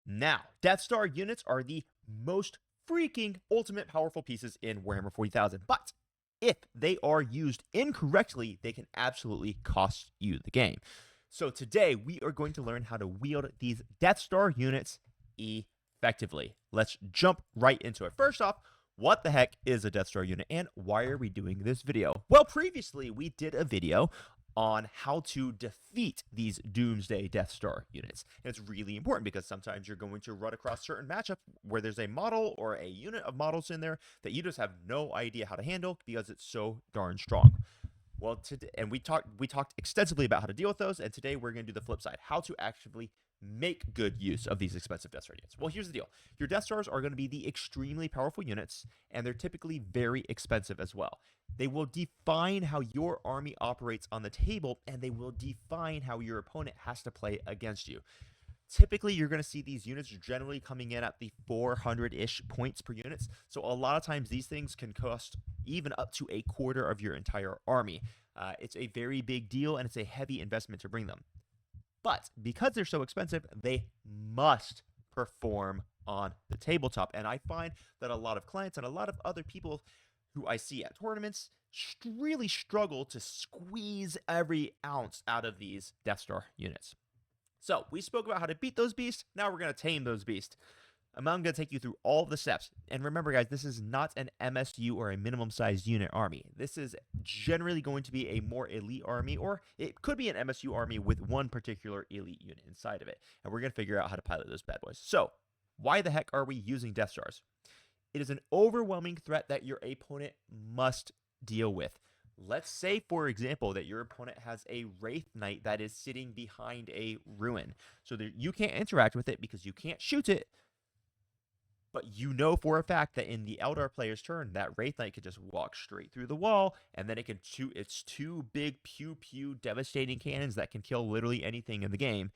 Now, Deathstar units are the most freaking ultimate powerful pieces in Warhammer 40,000, but if they are used incorrectly, they can absolutely cost you the game. So today, we are going to learn how to wield these Deathstar units effectively. Let's jump right into it. First off, what the heck is a Deathstar unit, and why are we doing this video? Well, previously, we did a video on how to defeat these Doomsday Deathstar units. And it's really important because sometimes you're going to run across certain matchups where there's a model or a unit of models in there that you just have no idea how to handle because it's so darn strong. Well, today, and we talked extensively about how to deal with those, and today we're going to do the flip side, how to actually make good use of these expensive Death Star units. Well, here's the deal. Your Death Stars are going to be the extremely powerful units, and they're typically very expensive as well. They will define how your army operates on the table, and they will define how your opponent has to play against you. Typically, you're going to see these units generally coming in at the 400-ish points per units. So a lot of times these things can cost even up to a quarter of your entire army. It's a very big deal, and it's a heavy investment to bring them. But because they're so expensive, they must perform on the tabletop. And I find that a lot of clients and a lot of other people who I see at tournaments really struggle to squeeze every ounce out of these Death Star units. So we spoke about how to beat those beasts. Now we're going to tame those beasts. I'm going to take you through all the steps. And remember, guys, this is not an MSU or a minimum sized unit army. This is generally going to be a more elite army, or it could be an MSU army with one particular elite unit inside of it. And we're going to figure out how to pilot those bad boys. So why the heck are we using Death Stars? It is an overwhelming threat that your opponent must deal with. Let's say, for example, that your opponent has a Wraith Knight that is sitting behind a ruin. So that you can't interact with it because you can't shoot it. But you know for a fact that in the Eldar player's turn, that Wraith Knight could just walk straight through the wall, and then it can shoot its two big pew-pew devastating cannons that can kill literally anything in the game.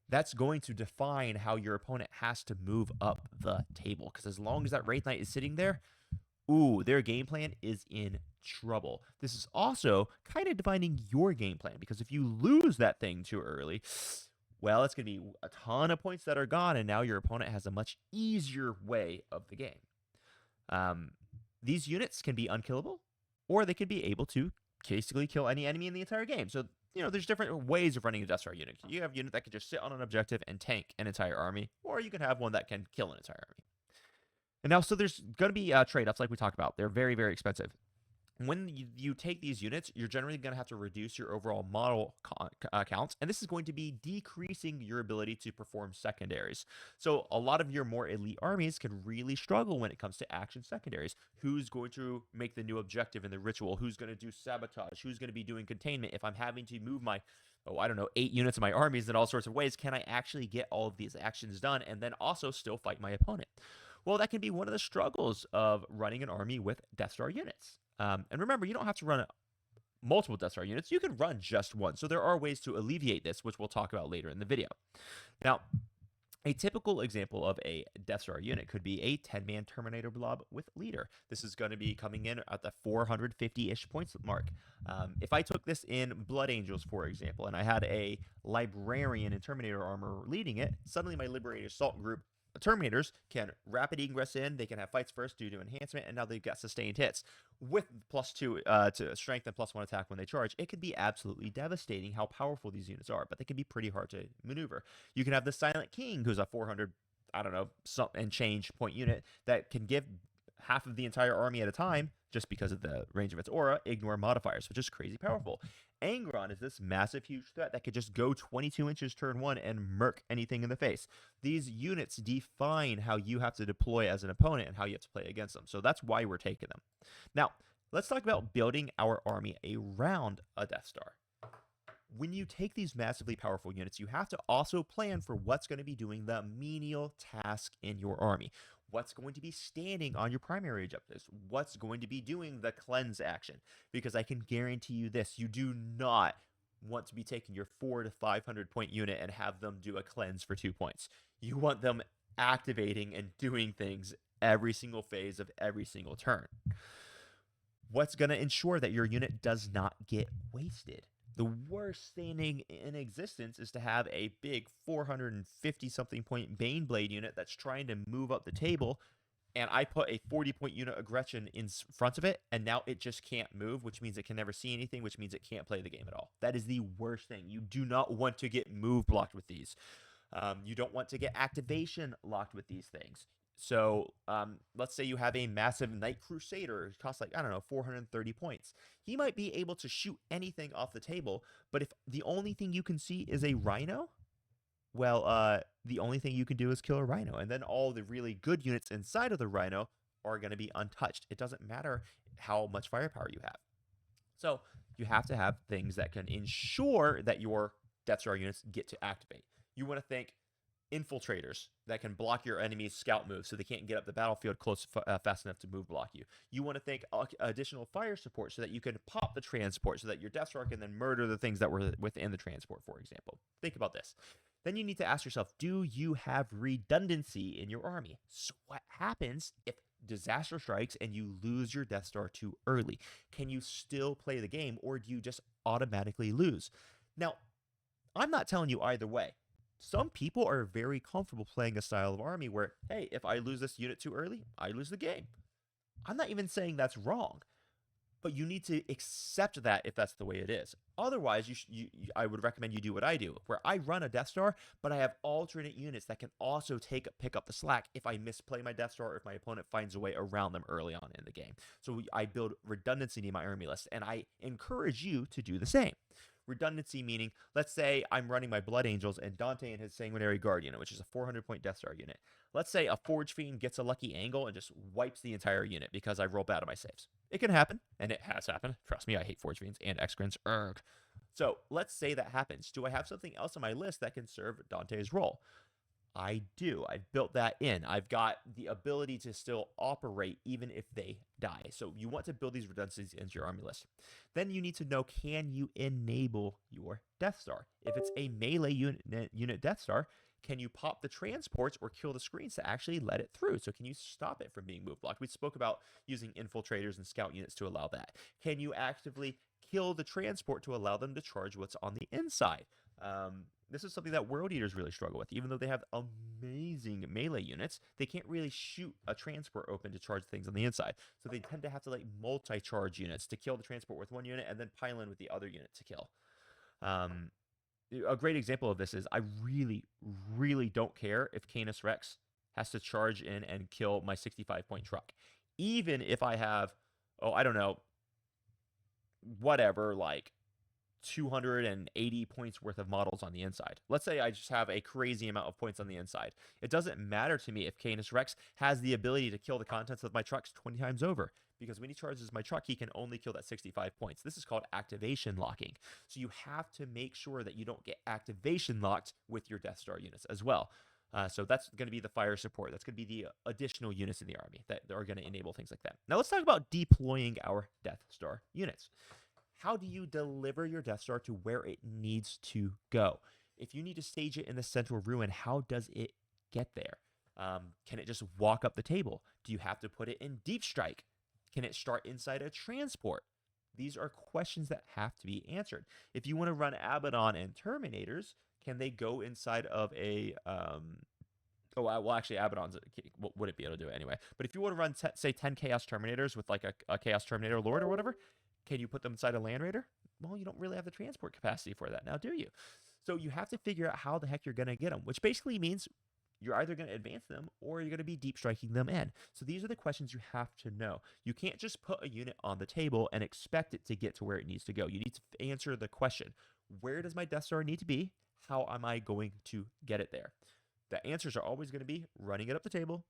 That's going to define how your opponent has to move up the table. Because as long as that Wraith Knight is sitting there, ooh, their game plan is in trouble. This is also kind of defining your game plan, because if you lose that thing too early, well, it's going to be a ton of points that are gone, and now your opponent has a much easier way of the game. These units can be unkillable, or they could be able to basically kill any enemy in the entire game. So, there's different ways of running a Death Star unit. You have a unit that can just sit on an objective and tank an entire army, or you can have one that can kill an entire army. And now, so there's going to be trade-offs like we talked about. They're very, very expensive. When you take these units, you're generally going to have to reduce your overall model counts, and this is going to be decreasing your ability to perform secondaries. So a lot of your more elite armies can really struggle when it comes to action secondaries. Who's going to make the new objective in the ritual? Who's going to do sabotage? Who's going to be doing containment? If I'm having to move my 8 units of my armies in all sorts of ways, can I actually get all of these actions done and then also still fight my opponent? Well, that can be one of the struggles of running an army with Death Star units. And remember, you don't have to run multiple Death Star units. You can run just one. So there are ways to alleviate this, which we'll talk about later in the video. Now, a typical example of a Death Star unit could be a 10-man Terminator blob with leader. This is going to be coming in at the 450-ish points mark. If I took this in Blood Angels, for example, and I had a Librarian in Terminator armor leading it, suddenly my Liberated Assault group Terminators can rapid ingress in, they can have fights first due to enhancement, and now they've got sustained hits. With +2 to strength and +1 attack when they charge, it can be absolutely devastating how powerful these units are, but they can be pretty hard to maneuver. You can have the Silent King, who's a 400, and change point unit that can give half of the entire army at a time, just because of the range of its aura, ignore modifiers, which is crazy powerful. Angron is this massive, huge threat that could just go 22 inches turn 1 and murk anything in the face. These units define how you have to deploy as an opponent and how you have to play against them. So that's why we're taking them. Now, let's talk about building our army around a Death Star. When you take these massively powerful units, you have to also plan for what's going to be doing the menial task in your army. What's going to be standing on your primary objectives? What's going to be doing the cleanse action? Because I can guarantee you this, you do not want to be taking your 400 to 500 point unit and have them do a cleanse for 2 points. You want them activating and doing things every single phase of every single turn. What's going to ensure that your unit does not get wasted? The worst thing in existence is to have a big 450 something point Baneblade unit that's trying to move up the table, and I put a 40-point unit aggression in front of it, and now it just can't move, which means it can never see anything, which means it can't play the game at all. That is the worst thing. You do not want to get move blocked with these. You don't want to get activation locked with these things. So let's say you have a massive Knight Crusader. It costs like, I don't know, 430 points. He might be able to shoot anything off the table, but if the only thing you can see is a Rhino, well, the only thing you can do is kill a Rhino. And then all the really good units inside of the Rhino are going to be untouched. It doesn't matter how much firepower you have. So you have to have things that can ensure that your Deathstar units get to activate. You want to think infiltrators that can block your enemy's scout moves so they can't get up the battlefield fast enough to move block you. You want to think additional fire support so that you can pop the transport so that your Deathstar can then murder the things that were within the transport, for example. Think about this. Then you need to ask yourself, do you have redundancy in your army? So what happens if disaster strikes and you lose your Deathstar too early? Can you still play the game, or do you just automatically lose? Now, I'm not telling you either way. Some people are very comfortable playing a style of army where, hey, if I lose this unit too early, I lose the game. I'm not even saying that's wrong, but you need to accept that if that's the way it is. Otherwise, I would recommend you do what I do, where I run a Deathstar, but I have alternate units that can also pick up the slack if I misplay my Deathstar or if my opponent finds a way around them early on in the game. So I build redundancy in my army list, and I encourage you to do the same. Redundancy meaning, let's say I'm running my Blood Angels and Dante and his Sanguinary Guard unit, which is a 400-point Deathstar unit. Let's say a Forge Fiend gets a lucky angle and just wipes the entire unit because I roll bad on my saves. It can happen, and it has happened. Trust me, I hate Forge Fiends and Excrins. Erg. So let's say that happens. Do I have something else on my list that can serve Dante's role? I do. I've built that in. I've got the ability to still operate even if they die. So you want to build these redundancies into your army list. Then you need to know, can you enable your Deathstar? If it's a melee unit Deathstar, can you pop the transports or kill the screens to actually let it through? So can you stop it from being move blocked? We spoke about using infiltrators and scout units to allow that. Can you actively kill the transport to allow them to charge what's on the inside? This is something that World Eaters really struggle with. Even though they have amazing melee units, they can't really shoot a transport open to charge things on the inside. So they tend to have to like multi-charge units to kill the transport with one unit and then pile in with the other unit to kill. A great example of this is I really, really don't care if Canis Rex has to charge in and kill my 65-point truck. Even if I have, I don't know, whatever, like 280 points worth of models on the inside. Let's say I just have a crazy amount of points on the inside. It doesn't matter to me if Canis Rex has the ability to kill the contents of my trucks 20 times over, because when he charges my truck, he can only kill that 65 points. This is called activation locking. So you have to make sure that you don't get activation locked with your Deathstar units as well. So that's going to be the fire support. That's going to be the additional units in the army that are going to enable things like that. Now let's talk about deploying our Deathstar units. How do you deliver your Deathstar to where it needs to go? If you need to stage it in the central ruin, how does it get there? Can it just walk up the table? Do you have to put it in deep strike? Can it start inside a transport? These are questions that have to be answered. If you want to run Abaddon and Terminators, can they go inside of a... well, actually, Abaddon's wouldn't be able to do it anyway. But if you want to run, say, 10 Chaos Terminators with like a Chaos Terminator Lord or whatever, can you put them inside a Land Raider? Well, you don't really have the transport capacity for that now, do you? So you have to figure out how the heck you're going to get them, which basically means you're either going to advance them or you're going to be deep striking them in. So these are the questions you have to know. You can't just put a unit on the table and expect it to get to where it needs to go. You need to answer the question, where does my Deathstar need to be? How am I going to get it there? The answers are always going to be running it up the table,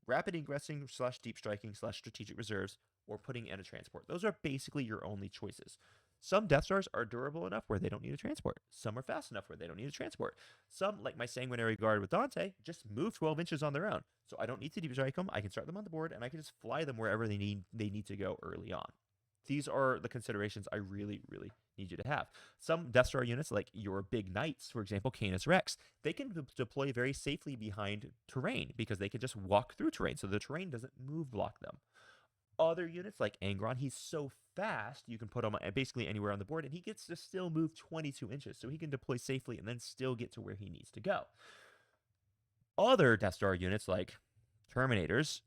rapid ingressing / deep striking / strategic reserves, or putting in a transport. Those are basically your only choices. Some Deathstars are durable enough where they don't need a transport. Some are fast enough where they don't need a transport. Some, like my Sanguinary Guard with Dante, just move 12 inches on their own. So I don't need to deep strike them. I can start them on the board, and I can just fly them wherever they need to go early on. These are the considerations I really, really need you to have. Some Deathstar units, like your big knights, for example, Canis Rex, they can deploy very safely behind terrain because they can just walk through terrain, so the terrain doesn't move block them. Other units like Angron, he's so fast, you can put him basically anywhere on the board, and he gets to still move 22 inches, so he can deploy safely and then still get to where he needs to go. Other Death Star units like Terminators,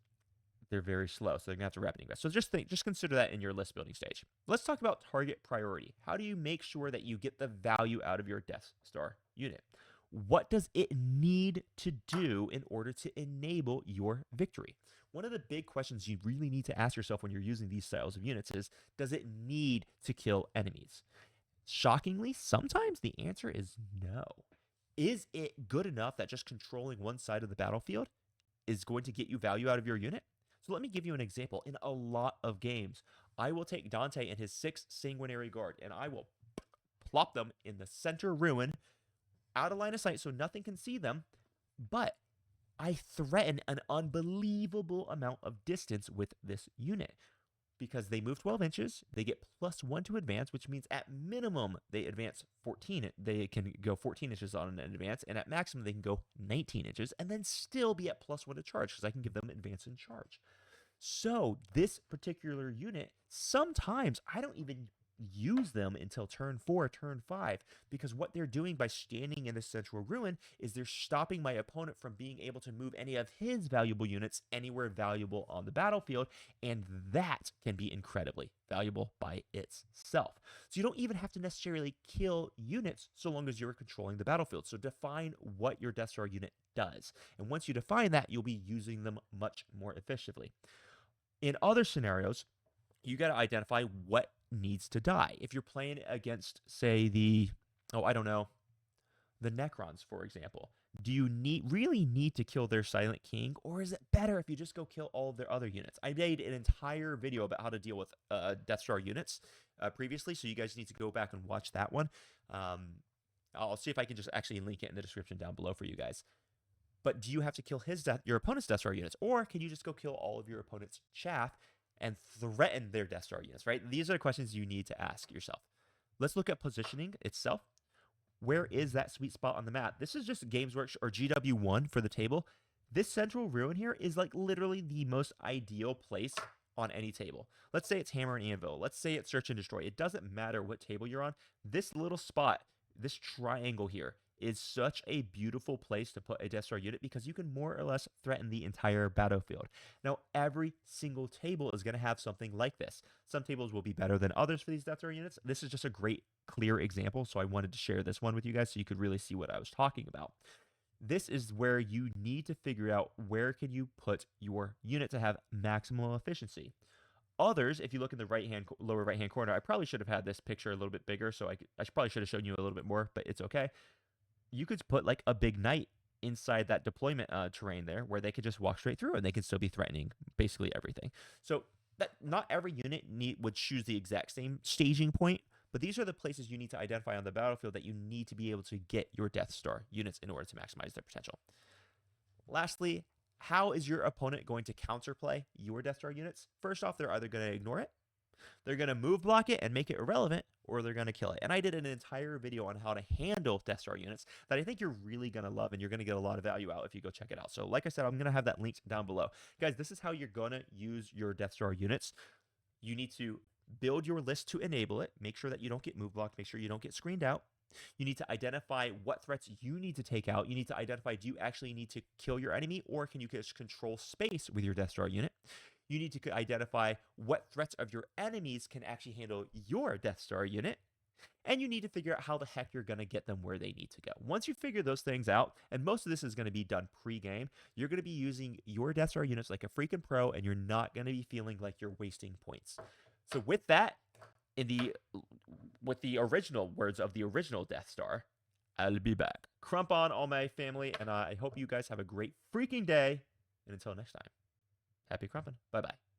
they're very slow, so they're gonna have to rapid invest. So just consider that in your list building stage. Let's talk about target priority. How do you make sure that you get the value out of your Death Star unit? What does it need to do in order to enable your victory? One of the big questions you really need to ask yourself when you're using these styles of units is, does it need to kill enemies? Shockingly, sometimes the answer is no. Is it good enough that just controlling one side of the battlefield is going to get you value out of your unit? So let me give you an example. In a lot of games, I will take Dante and his 6 Sanguinary Guard, and I will plop them in the center ruin, out of line of sight so nothing can see them, but I threaten an unbelievable amount of distance with this unit. Because they move 12 inches, they get +1 to advance, which means at minimum they advance 14. They can go 14 inches on an advance, and at maximum they can go 19 inches, and then still be at +1 to charge, because I can give them advance and charge. So this particular unit, sometimes I don't even use them until turn 4, turn 5, because what they're doing by standing in the central ruin is they're stopping my opponent from being able to move any of his valuable units anywhere valuable on the battlefield, and that can be incredibly valuable by itself. So you don't even have to necessarily kill units so long as you're controlling the battlefield. So define what your Death Star unit does, and once you define that, you'll be using them much more efficiently. In other scenarios, you got to identify what needs to die. If you're playing against, say, the Necrons, for example, do you really need to kill their Silent King, or is it better if you just go kill all of their other units? I made an entire video about how to deal with Death Star units previously, so you guys need to go back and watch that one. I'll see if I can just actually link it in the description down below for you guys. But do you have to kill your opponent's Death Star units, or can you just go kill all of your opponent's chaff and threaten their Death Star units, right? These are the questions you need to ask yourself. Let's look at positioning itself. Where is that sweet spot on the map? This is just Games Workshop or GW1 for the table. This central ruin here is like literally the most ideal place on any table. Let's say it's Hammer and Anvil. Let's say it's Search and Destroy. It doesn't matter what table you're on. This little spot, this triangle here, is such a beautiful place to put a Death Star unit because you can more or less threaten the entire battlefield. Now, every single table is going to have something like this. Some tables will be better than others for these Death Star units. This is just a great, clear example, so I wanted to share this one with you guys so you could really see what I was talking about. This is where you need to figure out where can you put your unit to have maximum efficiency. Others, if you look in the lower right-hand corner, I probably should have had this picture a little bit bigger, so I probably should have shown you a little bit more, but it's okay. You could put like a big knight inside that deployment terrain there where they could just walk straight through and they can still be threatening basically everything. So that not every unit would choose the exact same staging point, but these are the places you need to identify on the battlefield that you need to be able to get your Death Star units in order to maximize their potential. Lastly, how is your opponent going to counterplay your Death Star units? First off, they're either going to ignore it, they're going to move block it and make it irrelevant, or they're going to kill it. And I did an entire video on how to handle Death Star units that I think you're really going to love, and you're going to get a lot of value out if you go check it out. So like I said, I'm going to have that linked down below. Guys, this is how you're going to use your Death Star units. You need to build your list to enable it. Make sure that you don't get move blocked. Make sure you don't get screened out. You need to identify what threats you need to take out. You need to identify, do you actually need to kill your enemy, or can you just control space with your Death Star unit? You need to identify what threats of your enemies can actually handle your Death Star unit. And you need to figure out how the heck you're going to get them where they need to go. Once you figure those things out, and most of this is going to be done pre-game, you're going to be using your Death Star units like a freaking pro, and you're not going to be feeling like you're wasting points. So with that, with the original words of the original Death Star, I'll be back. Crump on, all my family, and I hope you guys have a great freaking day. And until next time, happy crumping. Bye-bye.